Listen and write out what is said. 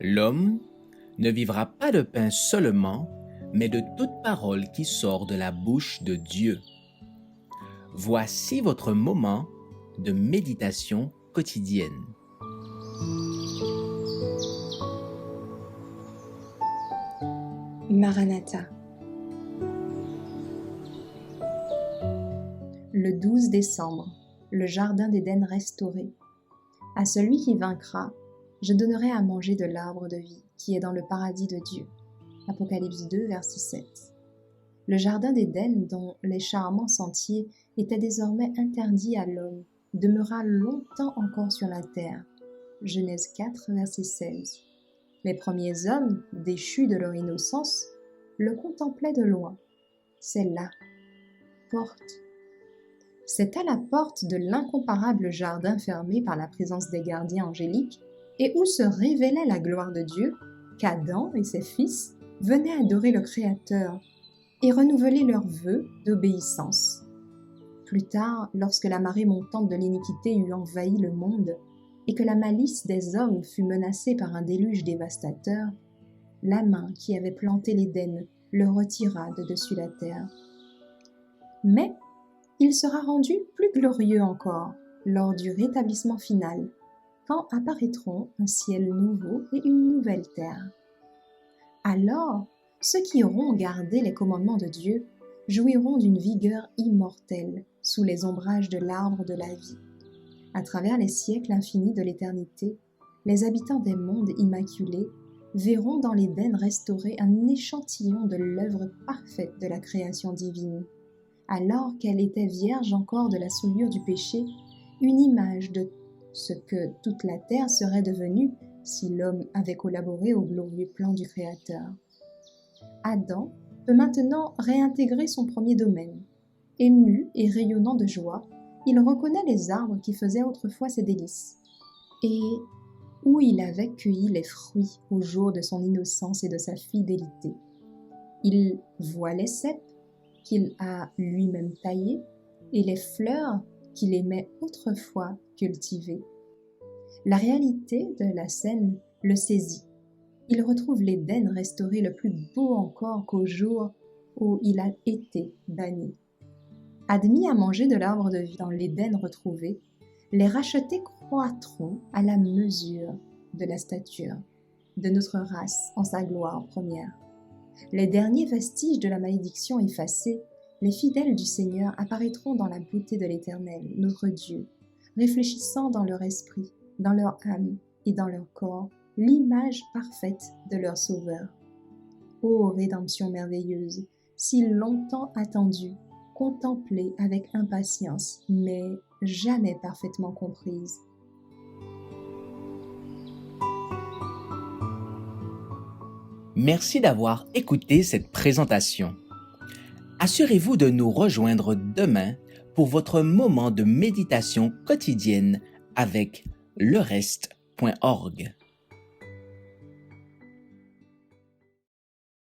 L'homme ne vivra pas de pain seulement, mais de toute parole qui sort de la bouche de Dieu. Voici votre moment de méditation quotidienne. Maranatha. Le 12 décembre, le jardin d'Éden restauré. À celui qui vaincra, je donnerai à manger de l'arbre de vie qui est dans le paradis de Dieu. Apocalypse 2, verset 7. Le jardin d'Éden, dont les charmants sentiers étaient désormais interdits à l'homme, demeura longtemps encore sur la terre. Genèse 4, verset 16. Les premiers hommes, déchus de leur innocence, le contemplaient de loin. C'est là, porte. C'est à la porte de l'incomparable jardin fermé par la présence des gardiens angéliques et où se révélait la gloire de Dieu qu'Adam et ses fils venaient adorer le Créateur et renouveler leurs vœux d'obéissance. Plus tard, lorsque la marée montante de l'iniquité eut envahi le monde et que la malice des hommes fut menacée par un déluge dévastateur, la main qui avait planté l'Éden le retira de dessus la terre. Mais il sera rendu plus glorieux encore lors du rétablissement final, quand apparaîtront un ciel nouveau et une nouvelle terre. Alors, ceux qui auront gardé les commandements de Dieu jouiront d'une vigueur immortelle sous les ombrages de l'arbre de la vie. À travers les siècles infinis de l'éternité, les habitants des mondes immaculés verront dans l'Éden restauré un échantillon de l'œuvre parfaite de la création divine. Alors qu'elle était vierge encore de la souillure du péché, une image de ce que toute la terre serait devenue si l'homme avait collaboré au glorieux plan du Créateur. Adam peut maintenant réintégrer son premier domaine. Ému et rayonnant de joie, il reconnaît les arbres qui faisaient autrefois ses délices, et où il avait cueilli les fruits au jour de son innocence et de sa fidélité. Il voit les cèpes qu'il a lui-même taillés et les fleurs qu'il aimait autrefois cultiver. La réalité de la scène le saisit. Il retrouve l'Éden restauré le plus beau encore qu'au jour où il a été banni. Admis à manger de l'arbre de vie dans l'Éden retrouvé, les rachetés croîtront à la mesure de la stature de notre race en sa gloire première. Les derniers vestiges de la malédiction effacés, les fidèles du Seigneur apparaîtront dans la beauté de l'Éternel, notre Dieu, réfléchissant dans leur esprit, dans leur âme et dans leur corps l'image parfaite de leur Sauveur. Ô rédemption merveilleuse, si longtemps attendue, contemplée avec impatience, mais jamais parfaitement comprise. Merci d'avoir écouté cette présentation. Assurez-vous de nous rejoindre demain pour votre moment de méditation quotidienne avec lereste.org.